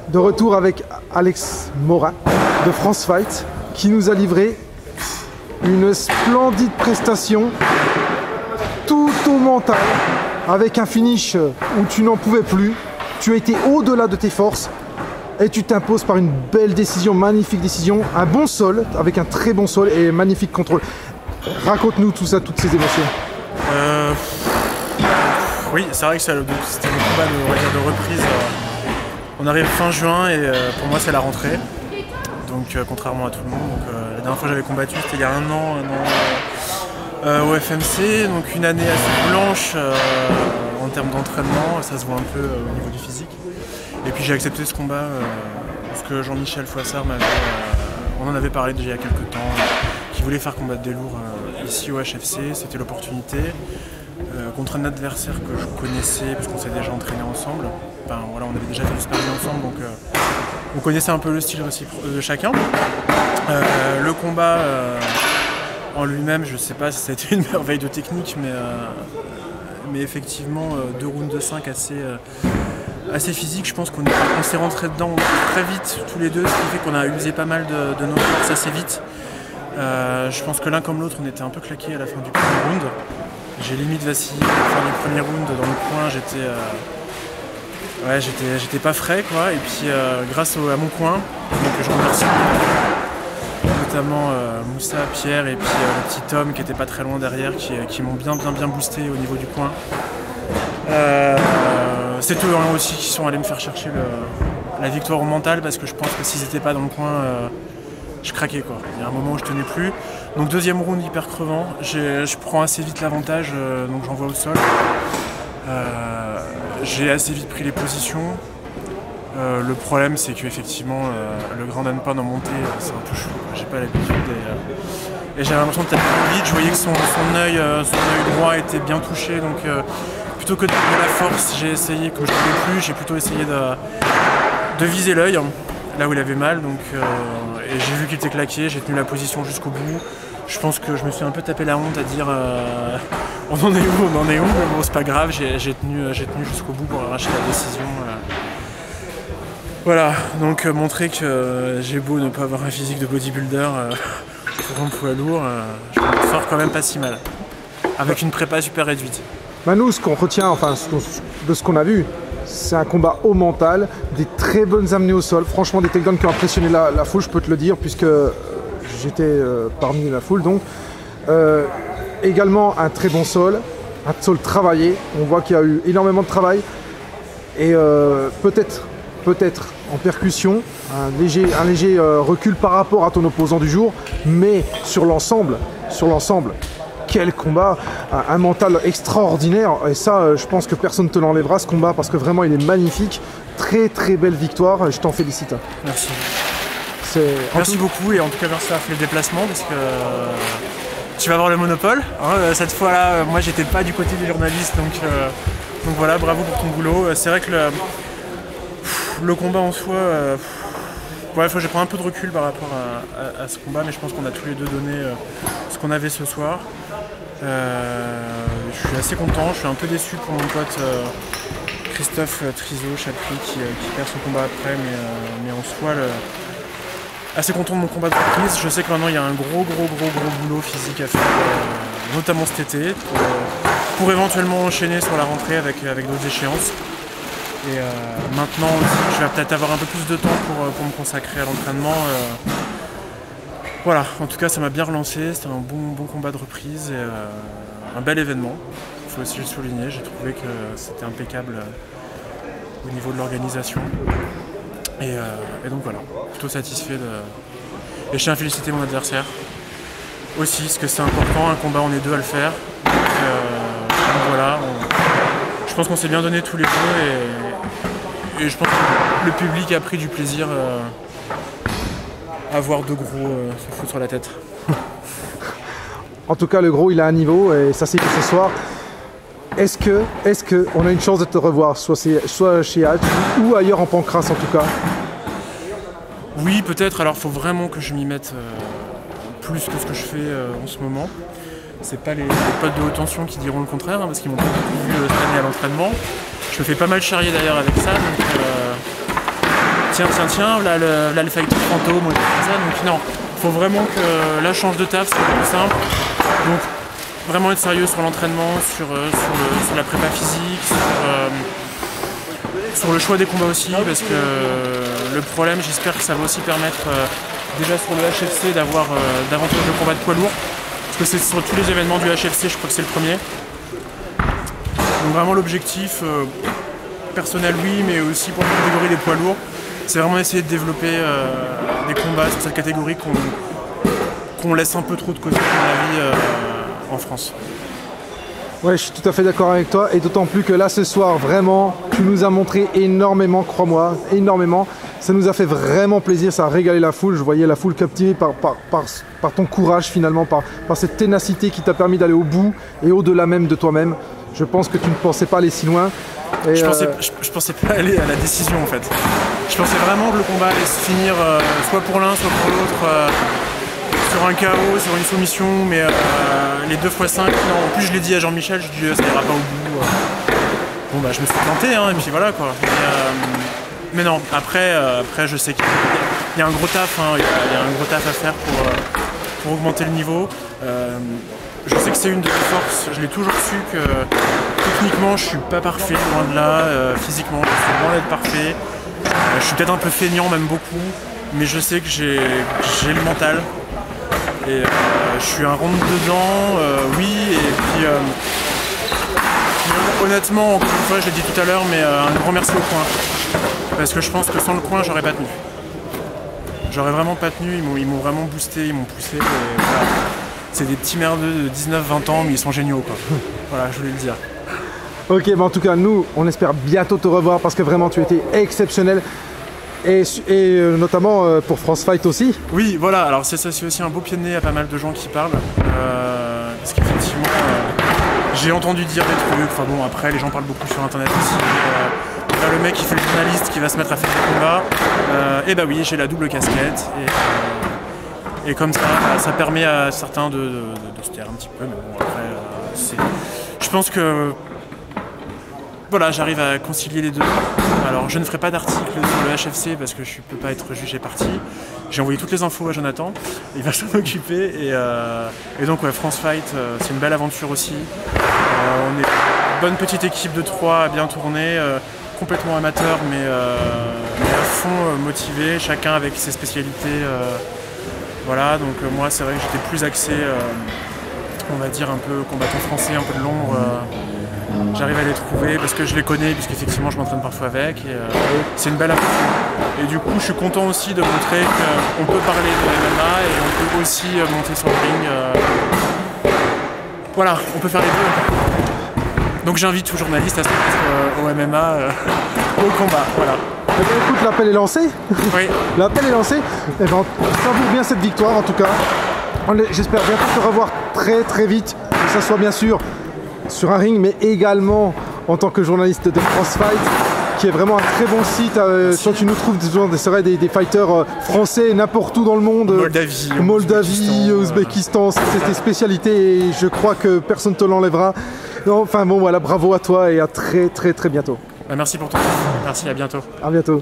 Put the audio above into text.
De retour avec Alex Morin de France Fight qui nous a livré une splendide prestation tout au mental avec un finish où tu n'en pouvais plus. Tu as été au-delà de tes forces et tu t'imposes par une belle décision, magnifique décision, un bon sol avec un très bon sol et magnifique contrôle. Raconte-nous tout ça, toutes ces émotions. Oui, c'est vrai que c'était le combat de reprise. On arrive fin juin et pour moi c'est la rentrée. Donc contrairement à tout le monde. Donc, la dernière fois que j'avais combattu c'était il y a un an au FMC. Donc une année assez blanche en termes d'entraînement. Ça se voit un peu au niveau du physique. Et puis j'ai accepté ce combat parce que Jean-Michel Fouassard on en avait parlé déjà il y a quelques temps, qui voulait faire combattre des lourds ici au HFC. C'était l'opportunité. Contre un adversaire que je connaissais parce qu'on s'est déjà entraîné ensemble. Enfin, voilà, on avait déjà fait du sparring ensemble, donc on connaissait un peu le style de chacun. Le combat en lui-même, je ne sais pas si ça a été une merveille de technique, mais effectivement 2 rounds de 5 assez physique. Je pense qu'on s'est rentré dedans très vite tous les deux, ce qui fait qu'on a usé pas mal de nos forces assez vite. Je pense que l'un comme l'autre, on était un peu claqués à la fin du premier round. J'ai limite vacillé à la fin du premier round dans le coin, j'étais pas frais quoi. Et puis grâce à mon coin, donc je remercie notamment Moussa, Pierre et puis le petit Tom qui était pas très loin derrière, qui m'ont bien boosté au niveau du coin. C'est eux aussi qui sont allés me faire chercher la victoire au mental, parce que je pense que s'ils n'étaient pas dans le coin, je craquais quoi. Il y a un moment où je tenais plus. Donc deuxième round hyper crevant, je prends assez vite l'avantage, donc j'envoie au sol. J'ai assez vite pris les positions. Le problème c'est qu'effectivement le grand handpan en montée c'est un peu chaud, j'ai pas l'habitude et j'avais l'impression de taper vite. Je voyais que son œil droit était bien touché, donc plutôt que de prendre la force, j'ai essayé, comme je ne pouvais plus, j'ai plutôt essayé de viser l'œil là où il avait mal, donc et j'ai vu qu'il était claqué, j'ai tenu la position jusqu'au bout. Je pense que je me suis un peu tapé la honte à dire on en est où, mais bon c'est pas grave, j'ai tenu jusqu'au bout pour arracher la décision. Voilà, donc montrer que j'ai beau ne pas avoir un physique de bodybuilder pour un poids lourd, je me sors quand même pas si mal, avec une prépa super réduite. Bah nous, ce qu'on retient, enfin de ce qu'on a vu, c'est un combat au mental, des très bonnes amenées au sol, franchement des takedowns qui ont impressionné la foule, je peux te le dire, puisque j'étais parmi la foule. Donc également un très bon sol, un sol travaillé, on voit qu'il y a eu énormément de travail, et peut-être en percussion, un léger recul par rapport à ton opposant du jour, mais sur l'ensemble, quel combat, un mental extraordinaire, et ça je pense que personne ne te l'enlèvera ce combat, parce que vraiment il est magnifique, très très belle victoire, je t'en félicite. Merci. Merci beaucoup, et en tout cas merci d'avoir fait le déplacement, parce que tu vas avoir le monopole, hein, cette fois-là moi j'étais pas du côté des journalistes, donc voilà, bravo pour ton boulot. C'est vrai que le combat en soi, ouais, je vais prendre un peu de recul par rapport à ce combat, mais je pense qu'on a tous les deux donné ce qu'on avait ce soir. Je suis assez content, je suis un peu déçu pour mon pote Christophe Trizeau-Chapry qui perd son combat après, mais en soi, assez content de mon combat de reprise. Je sais que maintenant il y a un gros boulot physique à faire, notamment cet été, pour éventuellement enchaîner sur la rentrée avec d'autres échéances. Et maintenant aussi, je vais peut-être avoir un peu plus de temps pour me consacrer à l'entraînement. Voilà, en tout cas ça m'a bien relancé, c'était un bon combat de reprise et un bel événement. Il faut aussi le souligner, j'ai trouvé que c'était impeccable au niveau de l'organisation. Et donc voilà, plutôt satisfait Et je tiens à féliciter mon adversaire aussi, parce que c'est important, un combat on est deux à le faire. Donc voilà, je pense qu'on s'est bien donné tous les deux et je pense que le public a pris du plaisir à voir deux gros se foutre sur la tête. En tout cas, le gros il a un niveau et ça c'est que ce soir. Est-ce que on a une chance de te revoir, soit chez Hatch ou ailleurs en Pancrace en tout cas? Oui, peut-être. Alors, il faut vraiment que je m'y mette plus que ce que je fais en ce moment. C'est pas les potes de haute tension qui diront le contraire, hein, parce qu'ils m'ont pas beaucoup vu cette année à l'entraînement. Je me fais pas mal charrier d'ailleurs avec ça, donc tiens, là le fighter fantôme ou des trucs comme ça. Donc non, il faut vraiment que là je change de taf, c'est plus simple. Donc vraiment être sérieux sur l'entraînement, sur la prépa physique, sur le choix des combats aussi, parce que le problème, j'espère que ça va aussi permettre déjà sur le HFC d'avoir davantage de combats de poids lourds, parce que c'est sur tous les événements du HFC, je crois que c'est le premier. Donc vraiment l'objectif personnel oui, mais aussi pour la catégorie des poids lourds, c'est vraiment essayer de développer des combats sur cette catégorie qu'on laisse un peu trop de côté à mon avis en France. Ouais, je suis tout à fait d'accord avec toi, et d'autant plus que là ce soir, vraiment, tu nous as montré énormément, crois-moi, énormément. Ça nous a fait vraiment plaisir, ça a régalé la foule. Je voyais la foule captivée par ton courage finalement, par cette ténacité qui t'a permis d'aller au bout et au-delà même de toi-même. Je pense que tu ne pensais pas aller si loin. Et je pensais pas aller à la décision en fait. Je pensais vraiment que le combat allait se finir soit pour l'un, soit pour l'autre. Sur un KO, sur une soumission, mais les 2x5, non, en plus je l'ai dit à Jean-Michel, je dis ça ira pas au bout. Bon bah je me suis planté, hein, et puis voilà quoi. Mais non, après je sais qu'il y a un gros taf, hein, il y a un gros taf à faire pour augmenter le niveau. Je sais que c'est une de mes forces, je l'ai toujours su que techniquement je suis pas parfait, loin de là, physiquement je suis loin d'être parfait. Je suis peut-être un peu feignant, même beaucoup, mais je sais que j'ai le mental. Et je suis un rentre dedans, oui, et puis honnêtement, encore une fois, je l'ai dit tout à l'heure, mais un grand merci au coin. Parce que je pense que sans le coin, j'aurais pas tenu. J'aurais vraiment pas tenu, ils m'ont vraiment boosté, ils m'ont poussé. Et voilà. C'est des petits merdeux de 19-20 ans, mais ils sont géniaux quoi. Voilà, je voulais le dire. Ok, bah en tout cas, nous, on espère bientôt te revoir parce que vraiment, tu étais exceptionnel. Et notamment pour France Fight aussi. Oui, voilà, alors c'est aussi un beau pied de nez à pas mal de gens qui parlent. Parce qu'effectivement, j'ai entendu dire des trucs, enfin bon, après les gens parlent beaucoup sur internet aussi. Là, le mec qui fait le journaliste qui va se mettre à faire des combats, et bah oui, j'ai la double casquette. Et comme ça permet à certains de se taire un petit peu, mais bon, après, je pense que. Voilà, j'arrive à concilier les deux. Alors, je ne ferai pas d'article sur le HFC parce que je ne peux pas être jugé parti. J'ai envoyé toutes les infos à Jonathan, il va s'en occuper. Et donc, ouais, France Fight, c'est une belle aventure aussi. On est une bonne petite équipe de 3 à bien tourner, complètement amateur, mais à fond motivé, chacun avec ses spécialités. Voilà, donc moi, c'est vrai que j'étais plus axé, on va dire, un peu combattant français, un peu de l'ombre. J'arrive à les trouver parce que je les connais, puisqu'effectivement je m'entraîne parfois avec. Et c'est une belle aventure. Et du coup, je suis content aussi de montrer qu'on peut parler de MMA et on peut aussi monter sur le ring. Voilà, on peut faire les deux. Donc j'invite tout journaliste à se mettre au MMA, au combat. Voilà. Eh bien, écoute, l'appel est lancé. Oui. L'appel est lancé. Eh bien, savoure bien cette victoire en tout cas. J'espère bientôt te revoir très très vite. Que ça soit bien sûr sur un ring, mais également en tant que journaliste de France Fight, qui est vraiment un très bon site. Quand tu nous trouves des fighters français n'importe où dans le monde, Moldavie, Ouzbékistan, c'est tes spécialités et je crois que personne ne te l'enlèvera. Enfin bon, voilà, bravo à toi et à très très très bientôt. Merci pour ton temps. Merci, à bientôt. À bientôt.